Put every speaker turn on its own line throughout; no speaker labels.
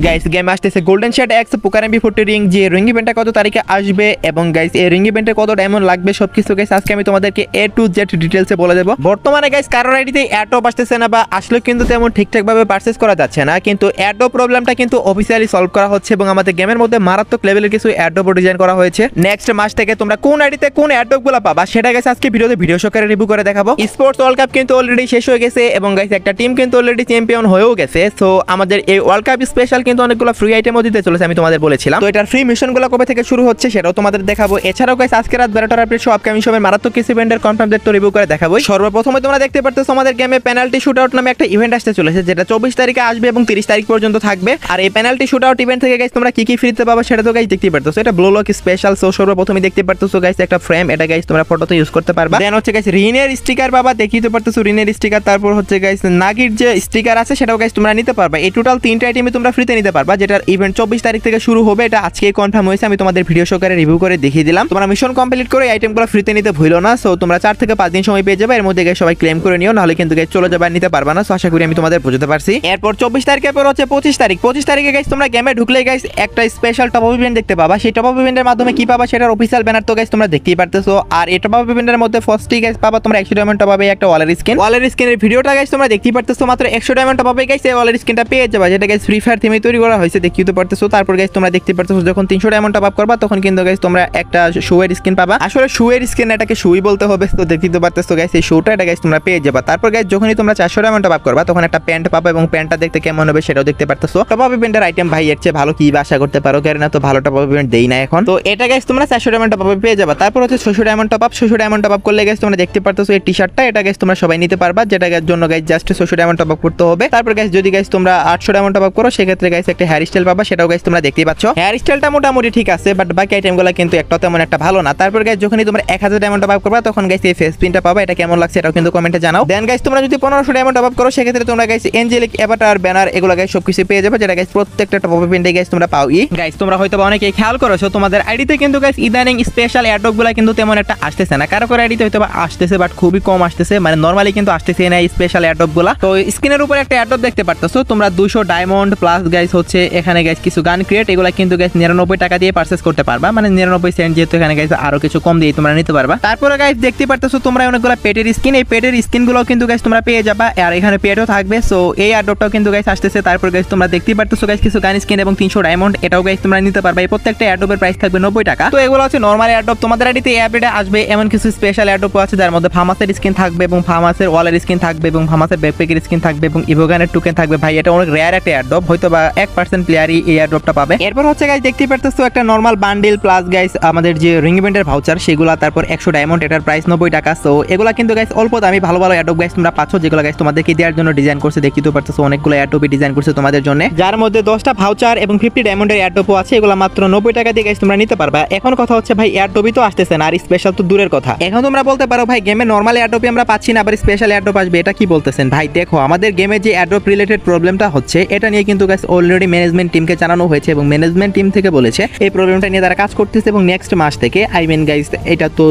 Guys গেমে আসতেছে golden shade x পোকার এমবি40 রিং, যে রিং ইভেন্টটা কত তারিখে আসবে এবং গাইস এই রিং ইভেন্টে কত ডায়মন্ড লাগবে সবকিছু গাইস আজকে আমি তোমাদেরকে এ টু জেড ডিটেইলসে বলে দেব। বর্তমানে গাইস কারোর আইডিতে এয়ারড্রপ আসতেছে না বা আসলে কিন্তু তেমন ঠিকঠাক ভাবে পারচেজ করা যাচ্ছে না, কিন্তু এয়ারড্রপ প্রবলেমটা কিন্তু অফিসিয়ালি সলভ করা হচ্ছে এবং আমাদের গেমের মধ্যে মারাত্মক লেভেলের কিছু এয়ারড্রপ ডিজাইন করা হয়েছে। নেক্সট মাস থেকে তোমরা কোন আইডিতে কোন এয়ারড্রপ গুলো পাবা সেটা গাইস আজকে ভিডিওতে ভিডিও সহকারে রিভিউ করে দেখাবো। স্পোর্টস ওয়ার্ল্ড কাপ কিন্তু অলরেডি শেষ হয়ে গেছে এবং গাইস একটা টিম কিন্তু অলরেডি চ্যাম্পিয়ন হয়েও গেছে। সো আমাদের এই ওয়ার্ল্ড কাপ স্পেশাল কিন্তু অনেকগুলো ফ্রি আইটেমও দিতে চলেছে, আমি তোমাদের বলেছিলাম। তো এটার ফ্রি মিশনগুলো কবে থেকে শুরু হচ্ছে সেটাও তোমাদের দেখাবো। এছাড়াও গাইস আজকে রাত 12টার আপডেট সহ আপকামিং সময়ের মারাত্মক কিছু ইভেন্টের কনফার্ম ডেট তো রিভিউ করে দেখাবো। সর্বপ্রথমে তোমরা দেখতে পারতেছো আমাদের গেমে পেনাল্টি শুটআউট নামে একটা ইভেন্ট আসতে চলেছে, যেটা 24 তারিখে আসবে এবং 30 তারিখ পর্যন্ত থাকবে। আর এই পেনাল্টি শুটআউট ইভেন্ট থেকে গাইস তোমরা কি কি ফ্রিতে পাবা সেটা তো গাইস দেখতে পারতেছো। এটা ব্লু লক স্পেশাল। সো সর্বপ্রথমে দেখতে পারতেছো গাইস একটা ফ্রেম, এটা গাইস তোমরা ফটোতে ইউজ করতে পারবা। দেন হচ্ছে গাইস রিনের স্টিকার পাবা, দেখতে পারতেছো রিনের স্টিকার। তারপর হচ্ছে গাইস নাগির যে স্টিকার আছে সেটাও গাইস তোমরা নিতে পারবা। এই টোটাল 3টা আইটেমে তোমরা ফ্রিতে নিতে পারবা, যেটার ইভেন্ট 24 তারিখ থেকে শুরু হবে। এটা আজকেই কনফার্ম হয়েছে, আমি তোমাদের ভিডিও সহকারে রিভিউ করে দেখিয়ে দিলাম। তোমরা মিশন কমপ্লিট করে আইটেমগুলো ফ্রিতে নিতে ভুলো না। সো তোমরা 4 থেকে 5 দিন সময় পেয়ে যাবে, এর মধ্যে গাইস সবাই ক্লেম করে নিও, নাহলে কিন্তু গাইস চলে যাবে আর নিতে পারবা না। সো আশা করি আমি তোমাদের বুঝতে পারছি। এরপর 24 তারিখের পর হচ্ছে 25 তারিখে গাইস তোমরা গেমে ঢুকলে গাইস একটা স্পেশাল টপ আপ ইভেন্ট দেখতে পাবা। সেই টপ আপ ইভেন্টের মাধ্যমে কি পাবা সেটার অফিশিয়াল ব্যানার তো গাইস তোমরা দেখতেই পারতেছো। আর এই টপ আপ ইভেন্টের মধ্যে ফার্স্টই গাইস পাবা তোমরা 100 ডায়মন্ড টপ আপে একটা ওয়ালের স্কিনের ভিডিওটা গাইস তোমরা দেখতেই পারতেছো। মাত্র 100 ডায়মন্ড টপ আপে গাইস এই ওয়ালের স্কিনটা পেয়ে যাবে, যেটা গাইস ফ্রি ফায়ার থিমে তৈরি করা হয়েছে, দেখতেই তো পারতেছো। তারপর গাইস তোমরা দেখতে পারতেছো যখন 300 ডায়মন্ড টপ আপ করবা তখন কিন্তু গাইস তোমরা একটা শুয়ের স্কিন পাবা। আসলে শুয়ের স্কিন এটাকে শুই বলতে হবে, তো দেখতেই তো পারতেছো গাইস এই শুটা এটা গাইস তোমরা পেয়ে যাবে। তারপর গাইস যখনই তোমরা 400 ডায়মন্ড টপ আপ করবা তখন একটা প্যান্ট পাবা এবং প্যান্টটা দেখতে কেমন হবে সেটাও দেখতে পারতেছো। টপ আপ ইভেন্টের আইটেম ভাই এর চেয়ে ভালো কি আশা করতে পারো, কারণ না তো ভালো টপ আপ ইভেন্ট দেই না এখন। তো এটা গাইস তোমরা 400 ডায়মন্ড টপ আপ পেয়ে যাবে। তারপর হচ্ছে 600 diamond top up. 600 diamond top up করলে গাইস তোমরা দেখতে পারতেছো এই টি-শার্টটা, এটা গাইস তোমরা সবাই নিতে পারবা, যেটা গাইস জন্য guys just 600 diamond top up করতে হবে। তারপর গাইস যদি গাইস তোমরা 800 ডায়মন্ড টপ আপ করো সেক্ষেত্রে গাইস একটা হেয়ার স্টাইল পাবা, সেটাও গাইস তোমরা দেখতেই পাচ্ছ। হেয়ার স্টাইলটা মোটামুটি ঠিক আছে, বাট বাকি আইটেমগুলো কিন্তু একটা তেমন একটা ভালো না। তারপর গাইস যখনই তোমরা 1000 ডায়মন্ড টপ আপ করবা তখন গাইস এই ফেস প্রিন্টটা পাবা, এটা কেমন লাগছে এটাও কিন্তু কমেন্টে জানাও। দেন গাইস তোমরা যদি 1500 ডায়মন্ড টপ আপ করো সেক্ষেত্রে তোমরা গাইস এঞ্জেলিক অ্যাভাটার ব্যানার এগুলো গাইস সবকিছু পেয়ে যাবে, যেটা গাইস প্রত্যেকটা টপ আপ ইভেন্টে গাইস তোমরা পাওই। গাইস তোমরা হয়তো অনেকেই খেয়াল করেছো তোমাদের আইডিতে কিন্তু গাইস ইদানিং স্পেশাল এয়ারড্রপগুলো কিন্তু তেমন একটা আসতেছে না। কারো আইডিতে হয়তো আসতেছে বাট খুবই কম আসতেছে, মানে নরমালি কিন্তু আসতেছে না এই স্পেশাল এয়ারড্রপগুলো। তো স্ক্রিনের উপর একটা এয়ারড্রপ দেখতে পারতেছো তোমরা 200 ডায়মন্ড প্লাস গাইস হচ্ছে এখানে গাইস কিছু গান ক্রিয়েট, এগুলো কিন্তু গাইস 99 টাকা দিয়ে পারচেজ করতে পারবা, মানে 99 সেন্ট, যেহেতু এখানে গাইস আরো কিছু কম দিয়ে তোমরা নিতে পারবা। তারপরে গাইস দেখতে পারতেছো তোমরা অনেকগুলো পেটের স্কিন, এই পেটের স্কিনগুলো কিন্তু গাইস তোমরা পেয়ে যাবা, আর এখানে পেটও থাকবে। সো এই এয়ারড্রপটাও কিন্তু গাইস আসতেছে। তারপর গাইস তোমরা দেখতে পারতেছো গাইস কিছু গান স্কিন এবং 300 ডায়মন্ড, এটাও গাইস তোমরা নিতে পারবা। এই প্রত্যেকটা এয়ারড্রপের প্রাইস থাকবে 90 টাকা। তো এগুলো হচ্ছে নরমাল এয়ারড্রপ। তোমাদের আইডিতে এই আপডেটে আসবে এমন কিছু স্পেশাল এয়ারড্রপ আছে যার মধ্যে ফার্মাসের স্কিন থাকবে এবং ফার্মাসের ওয়ালের স্কিন থাকবে এবং ফার্মাসের ব্যাকপ্যাকের স্কিন থাকবে এবং ইভোগানের টোকেন থাকবে। ভাই এটা অনেক রেয়ার একটা এয়ারড্রপ, হয়তো বা 1% প্লেয়ারই এই এয়ারড্রপটা পাবে। এরপর হচ্ছে গাইস দেখতে পারতেছো একটা নরমাল বান্ডেল প্লাস গাইস আমাদের যে রিং ইভেন্টের ভাউচার সেগুলো, তারপর 100 ডায়মন্ড, এটার প্রাইস 90 টাকা। সো এগুলা কিন্তু গাইস অল্প দামি ভালো ভালো এয়ারড্রপ গাইস তোমরা পাচ্ছ, যেগুলো গাইস তোমাদেরকে দেওয়ার জন্য ডিজাইন করছে। দেখতে তো পারতেছো অনেকগুলো এয়ারড্রপই ডিজাইন করছে তোমাদের জন্য, যার মধ্যে 10টা ভাউচার এবং 50 ডায়মন্ডের এয়ারড্রপও আছে। এগুলো মাত্র 90 টাকা দিয়ে গাইস তোমরা নিতে পারবা। এখন কথা হচ্ছে ভাই এয়ারড্রপই তো আসতেছে না, আর স্পেশাল তো দূরের কথা। এখন তোমরা বলতে পারো ভাই গেমে নরমাল এয়ারড্রপই আমরা পাচ্ছি না, আবার স্পেশাল এয়ারড্রপ আসবে, এটা কি বলতেছেন ভাই? দেখো আমাদের গেমে যে এয়ারড্রপ রিলেটেড প্রবলেমটা হচ্ছে এটা নিয়ে কিন্তু গাইস অলরেডি ম্যানেজমেন্ট টিমকে জানানো হয়েছে এবং ম্যানেজমেন্ট টিম থেকে বলেছে এই প্রবলেমটা নিয়ে তারা কাজ করতেছে এবং নেক্সট মাস থেকে আই মিন গাইস এটা তো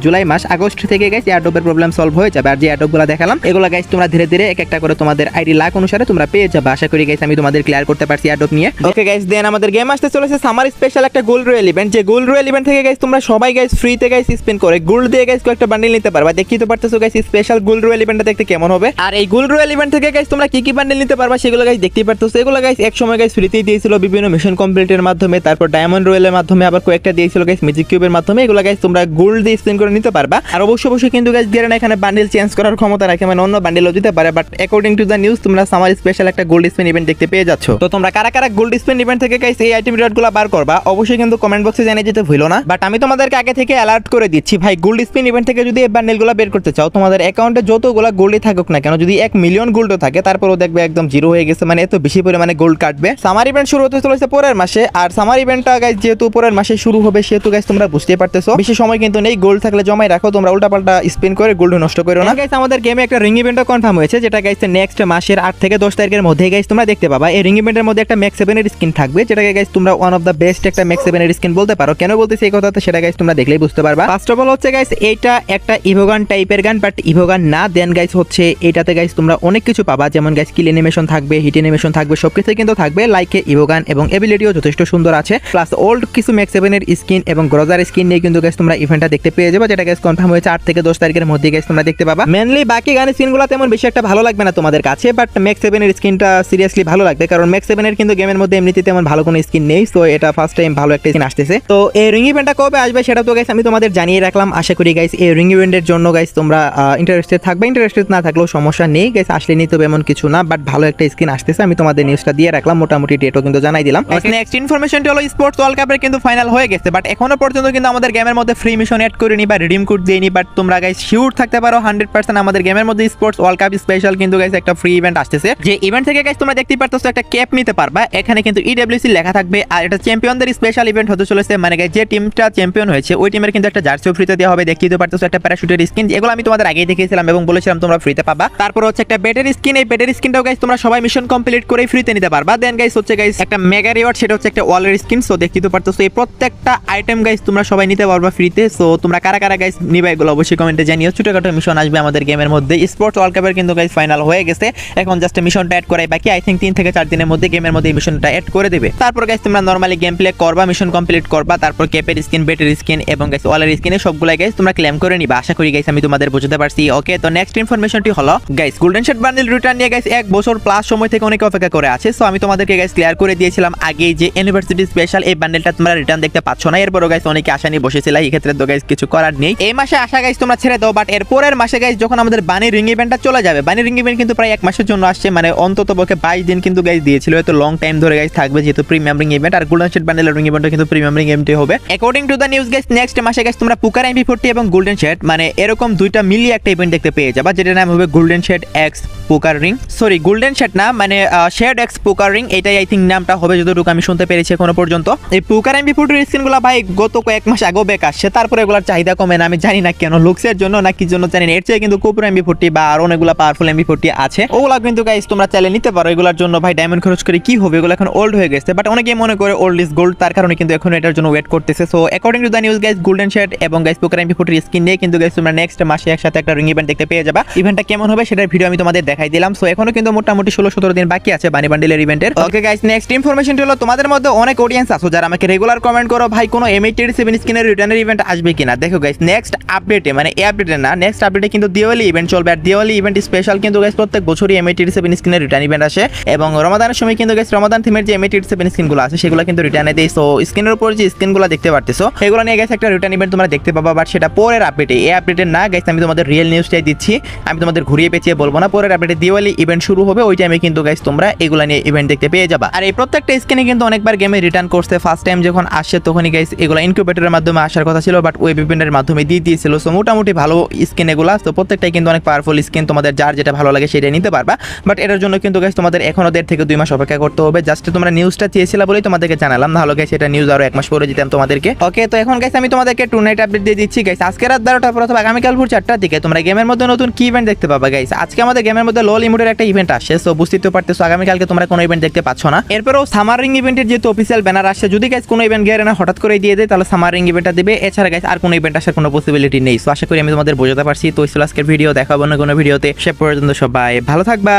জুলাই মাস, আগস্ট থেকে গাইস এয়ারড্রপের প্রবলেম সলভ হয়ে যাবে। আর যে এয়ারড্রপগুলো দেখালাম এগুলো গাইস তোমরা ধীরে ধীরে এক একটা করে তোমাদের আইডি লাখ অনুসারে তোমরা পেয়ে যাবে। আশা করি গাইস আমি তোমাদের ক্লিয়ার করতে পারছি এয়ারড্রপ নিয়ে। ওকে গাইস, দেন আমাদের গেম আসতে চলেছে সামার স্পেশাল একটা গোল্ড রয়্যাল ইভেন্ট, যে গোল্ড রয়্যাল ইভেন্ট থেকে গাইস তোমরা সবাই গাইস ফ্রিতে গাইস স্পেন্ড করে গোল্ড দিয়ে গাইস কয়েকটা বান্ডেল নিতে পারবা। দেখতেই তো পারতেছো গাইস স্পেশাল গোল্ড রয়্যাল ইভেন্টটা দেখতে কেমন হবে। আর এই গোল্ড রয়্যাল ইভেন্ট থেকে গাইস তোমরা কি কি বান্ডেল নিতে পারবা সেগুলো গাইস দেখতেই পারতেছো। এগুলো গাইস এক সময় গাইস ফ্রিতেই দিয়েছিল বিভিন্ন মিশন কমপ্লিটের মাধ্যমে, তারপর ডায়মন্ড রয়্যালের মাধ্যমে, আবার কয়েকটা দিয়েছিল গাইস ম্যাজিক কিউবের মাধ্যমে। এগুলো গাইস তোমরা গোল্ড দিয়ে স্পেন্ড করে নিতে পারবা। আর অবশ্যই কিন্তু গাইস দিয়ে না এখানে বান্ডেল চেঞ্জ করার ক্ষমতা রাখে, মানে অন্য বান্ডেলও দিতে পারে, but according to the news তোমরা সামার স্পেশাল একটা গোল্ড স্পেন ইভেন্ট দেখতে পেয়ে যাচ্ছ। তো তোমরা কারা কারা গোল্ড স্পেন ইভেন্ট থেকে গাইস এই আইটেম রিওয়ার্ডগুলো বার করবা অবশ্যই কিন্তু কমেন্ট বক্সে জানিয়ে যেতে ভুলো না। বাট আমি তোমাদেরকে আগে থেকে অ্যালার্ট করে দিচ্ছি ভাই, গোল্ড স্পেন ইভেন্ট থেকে যদি এই বান্ডেলগুলো বের করতে চাও তোমাদের অ্যাকাউন্টে যতগুলো গোল্ডই থাকুক না কেন, যদি 1 মিলিয়ন গোল্ডও থাকে তারপরও দেখবে একদম জিরো হয়ে গেছে, মানে এত বেশি পরিমাণে গোল্ড কাটবে। সামার ইভেন্ট শুরু হতে চলেছে পরের মাসে, আর সামার ইভেন্টটা গাইস যেহেতু পরের মাসে শুরু হবে সেহেতু গাইস তোমরা বুঝতেই পারতেছো বেশি সময় কিন্তু নেই। গোল্ড থাকলে জমাই রাখো, তোমরা উল্টাপাল্টা স্পেন করে গোল্ড নষ্ট করো না। গাইস আমাদের গেমে একটা রিং ইভেন্টও কনফার্ম হয়েছে, যেটা গাইস নেক্সট মাসের 8 থেকে 10 তারিখের মধ্যে গাইস তোমরা দেখতে পাবা। এই রিং ইভেন্টের মধ্যে একটা ম্যাক্স 7 এর স্কিন থাকবে, যেটাকে গাইস তোমরা ওয়ান অফ দা বেস্ট একটা ম্যাক্স 7 এর স্কিন বলতে পারো। কেন বলতেছি এই কথাটা সেটা গাইস তোমরা দেখলেই বুঝতে পারবা। ফার্স্ট অফ অল হচ্ছে গাইস এইটা একটা ইভোগান টাইপের গান, বাট ইভোগান না। দেন গাইস হচ্ছে এটাতে গাইস তোমরা অনেক কিছু পাবা, যেমন গাইস কিল অ্যানিমেশন থাকবে, হিট অ্যানিমেশন থাকবে, সবকিছু কিন্তু থাকবে লাইকে ইভোগান এবং এবিলিটিও যথেষ্ট সুন্দর আছে, প্লাস ওল্ড কিছু ম্যাক্স 7 এর স্কিন এবং গ্রোজার স্কিন নিয়ে কিন্তু গাইস তোমরা ইভেন্টটা দেখতে পেয়ে যাবে, যেটা গাইস কনফার্ম হয়েছে 8 থেকে 10 তারিখের মধ্যে গাইস তোমরা দেখতে পাবা। মেইনলি বাকি গান স্কিনগুলো তেমন বেশি একটা ভালো লাগবে না তোমাদের কাছে, বাট ম্যাক্স 7 এর স্কিনটা সিরিয়াসলি ভালো লাগবে, কারণ ম্যাক্স 7 এর কিন্তু গেমের মধ্যে এমনিতে তেমন ভালো কোনো স্কিন নেই। সো এটা ফার্স্ট টাইম ভালো একটা স্কিন আসতেছে। তো এই রিং ইভেন্টটা কবে আসবে সেটা তো গাইস আমি তোমাদের জানিয়ে রাখলাম। আশা করি গাইস এই রিং ইভেন্টের জন্য গাইস তোমরা ইন্টারেস্টেড থাকবে। ইন্টারেস্টেড না থাকলেও সমস্যা নেই গাইস, আসলে নিতে হবে এমন কিছু না, বাট ভালো একটা স্কিন আসতেছে। আমি তোমাদের নিউজটা দিয়ে রাখলাম, মোটামুটি ডেটও কিন্তু জানাই দিলাম। নেক্সট ইনফরমেশনটি হলো স্পোর্টস ওয়ার্ল্ড কাপের কিন্তু ফাইনাল হয়ে গেছে, বাট এখনো পর্যন্ত কিন্তু আমাদের গেমের মধ্যে ফ্রি মিশন অ্যাড করিনি বা রিডিম কোড দেইনি। বাট তোমরা গাইস শিওর থাকতে পারো 100% আমাদের গেমের মধ্যে স্পোর্টস ওয়ার্ল্ড কাপ স্পেশাল কিন্তু গাইস একটা ফ্রি ইভেন্ট আসতেছে, যে ইভেন্ট থেকে গাইস তোমরা দেখতে পারতেছো একটা ক্যাপ নিতে পারবা। এখানে কিন্তু ইডব্লিউসি লেখা থাকবে, আর এটা চ্যাম্পিয়নদের স্পেশাল ইভেন্ট হতে চলেছে। মানে গাইস যে টিমটা চ্যাম্পিয়ন হয়েছে ওই টিমের কিন্তু একটা জার্সি ফ্রিতে দেওয়া হবে। দেখতেই তো পারতেছো একটা প্যারাশুটের স্কিন, এগুলো আমি তোমাদের আগেই দেখিয়েছিলাম এবং বলেছিলাম তোমরা ফ্রিতে পাবা। তারপর হচ্ছে একটা ব্যাটের স্কিন, এই ব্যাটের স্কিনটাও গাইস তোমরা সবাই মিশন কমপ্লিট করে ফ্রিতে নিতে পারবা। দেন গাইস হচ্ছে গাইস একটা মেগা রিওয়ার্ড, সেটা হচ্ছে একটা ওয়ালের স্কিন। সো দেখতেই তো পারতেছো এই প্রত্যেকটা আইটেম গাইস তোমরা সবাই নিতে পারবা ফ্রিতে। সো তোমরা কারা কারা গাইস নিবা এগুলো অবশ্যই কমেন্টে জানিও। ছোটখাটো মিশন আসবে আমাদের গেমের মধ্যে। স্পোর্টস ওয়ার্ল্ড কাপের কিন্তু গাইস ফাইনাল হয়ে গেছে, এখন জাস্ট মিশনটা অ্যাড করাই বাকি। আই থিংক 3 থেকে 4 দিনের মধ্যে গেমের মধ্যে এই মিশনটা অ্যাড করে দেবে। তারপর গাইস তোমরা নরমালি গেম প্লে করবা, মিশন কমপ্লিট করবা, তারপর ক্যাপের স্কিন, বেটের স্কিন এবং গাইস ওয়ালের স্কিনে সবগুলাই গাইস তোমরা ক্লেম করে নিবা। আশা করি গাইস আমি তোমাদের বুঝাতে পারছি। ওকে, তো নেক্সট ইনফরমেশনটি হলো guys golden shade bundle return নিয়ে গাইস 1 বছর প্লাস সময় থেকে অনেকে অপেক্ষা করে আছে। সো আমি তোমাদেরকে গাইস ক্লিয়ার করে দিয়েছিলাম আগে যে ইউনিভার্সিটি স্পেশাল এই বান্ডেলটা তোমরা রিটার্ন দেখতে পাচ্ছ না। এরপরও গাইস অনেকে আশা নিয়ে বসেছিল, এই ক্ষেত্রে তো গাইস কিছু করার নেই। এই মাসে আশা গাইস তোমরা ছেড়ে দাও, বাট এর পরের মাসে গাইস যখন আমাদের বানি রিং ইভেন্টটা চলে যাবে, বানি রিং ইভেন্ট কিন্তু প্রায় 1 মাসের জন্য আসছে, মানে অন্তত পক্ষে 22 দিন কিন্তু গাইস দিয়েছিল। এত লং টাইম ধরে গাইস থাকবে যেহেতু প্রিমিয়াম রিং ইভেন্ট, আর গোল্ডেন শেড বান্ডেল রিং ইভেন্টও কিন্তু প্রিমিয়াম রিং ইভেন্টই হবে। According to the news guys next মাসে গাইস তোমরা পুকার MP40 এবং গোল্ডেন শেড মানে এরকম দুইটা মিলিয়ে একটা ইভেন্ট দেখতে পেয়ে যাবা, যেটার নাম হবে গোল্ডেন শেড এক্স পোকার রিং। সরি, গোল্ডেন শেড না, মানে শেড এক্স পোকার রিং, এটাই আই থিঙ্ক নামটা হবে যতটুকু আমি শুনতে পেরেছি এখনো পর্যন্ত। এই পুকার MP40 স্কিনগুলো ভাই গত কয়েক মাস আগেও ব্যাক আসছে, তারপরে এগুলোর চাহিদা কমে না। আমি জানি না কেন, লুকসের জন্য না কি জন্য জানি না। এর চেয়ে কিন্তু কোবরা MP40 বা আর অনেকগুলো পাওয়ারফুল MP40 আছে, ওগুলা কিন্তু গাইস তোমরা চাইলে নিতে পারো। এগুলোর জন্য ভাই ডায়মন্ড খরচ করে কি হবে, এগুলো এখন ওল্ড হয়ে গেছে, বাট অনেকেই মনে করে ওল্ড ইজ গোল্ড, তার কারণে কিন্তু এখন এটার জন্য ওয়েট করতেছে। So according to the news guys golden shade এবং গাইস পুকার MP40 স্কিন নিয়ে কিন্তু গাইস তোমরা নেক্সট মাসে একসাথে একটা রিং ইভেন্ট দেখতে পেয়ে যাবা। ইভেন্টটা কেমন হবে সেটার ভিডিও আমি তোমাদের দেখাই দিলাম। সো এখনো কিন্তু মোটামুটি 16-17 দিন বাকি আছে বানি বান্ডেলের ইভেন্টের। ওকে গাইস, নেক্সট ইনফরমেশনটি হলো তোমাদের মধ্যে অনেক অডিয়েন্স আছো যারা আমাকে রেগুলার কমেন্ট করো ভাই কোনো M837 স্কিনের রিটার্নের ইভেন্ট আসবে কিনা। দেখো গাইস নেক্সট আপডেটে, মানে এই আপডেটে না, নেক্সট আপডেটে কিন্তু দিওয়ালি ইভেন্ট চলবে, আর দিওয়ালি ইভেন্ট স্পেশাল কিন্তু গাইস প্রত্যেক বছরই M837 স্কিনের রিটার্ন ইভেন্ট আসে, এবং রমাদানের সময় কিন্তু গাইস রমাদান থিমের যে M837 স্কিনগুলো আছে সেগুলো কিন্তু রিটার্নে দেয়। সো স্ক্রিনের উপর যে স্কিনগুলো দেখতে পারতেছো এগুলো নিয়ে গাইস একটা রিটার্ন ইভেন্ট তোমরা দেখতে পাবা, বাট সেটা পরের আপডেটে, এই আপডেটে না গাইস। আমি তোমাদের রিয়েল নিউজটাই দিচ্ছি, আমি তোমাদের ঘুরিয়ে পেঁচিয়ে বলবো না। পরের আপডেটে দিওয়ালি ইভেন্ট শুরু হবে, ওই টাইমে কিন্তু গাইস তোমরা এগুলো নিয়ে ইভেন্ট দেখতে পেয়ে যাবা। আর এই প্রত্যেকটা স্কিনে কিন্তু অনেকবার গেমে রিটার্ন করছে। ফার্স্ট টাইম যখন আসছে তখনই গাইস এগুলো ইনকিউবেটরের মাধ্যমে আসার কথা ছিল, বাট ওয়েব ইভেন্টের মাধ্যমে দিয়ে দিয়েছিল। সো মোটামুটি ভালো স্কিন এগুলা, তো প্রত্যেকটাই কিন্তু অনেক পাওয়ারফুল স্কিন, তোমাদের যার যেটা ভালো লাগে সেটাই নিতে পারবা। বাট এটার জন্য কিন্তু গাইস তোমাদের এখনো 1.5 থেকে 2 মাস অপেক্ষা করতে হবে। জাস্ট তোমরা নিউজটা চেয়েছিলা বলেই তোমাদেরকে জানালাম, না হলে গাইস এটা নিউজ আরো 1 মাস পরে দিতাম তোমাদেরকে। ওকে, তো এখন গাইস আমি তোমাদেরকে টু নাইট আপডেট দিয়ে দিচ্ছি গাইস। আজকে রাত 12টার পর অথবা আগামীকাল ভোর 4টার দিকে তোমরা গেমের মধ্যে নতুন কি ইভেন্ট দেখতে পাবা গাইস। আজকে আমাদের গেমের মধ্যে লোল ইমোটের একটা ইভেন্ট আসছে, সো বুঝতে পারতেছো আগামীকালকে তোমরা কোনো ইভেন্ট দেখতে পাচ্ছ না। এরপরেও সামার রিং ইভেন্টের যেহেতু অফিসিয়াল ব্যানার আসছে, যদি গাইস কোনো ইভেন্ট গিয়ে না হঠাৎ করে দিয়ে দেয় তাহলে সামার রিং ইভেন্টটা দেবে, এছাড়া গাইস আর কোনো ইভেন্ট আসার কোনো পসিবিলিটি নেই। সো আশা করি আমি তোমাদের বোঝাতে পারছি। তো আজকের ভিডিও দেখাবো না কোনো ভিডিওতে, সে পর্যন্ত সবাই ভালো থাকবা।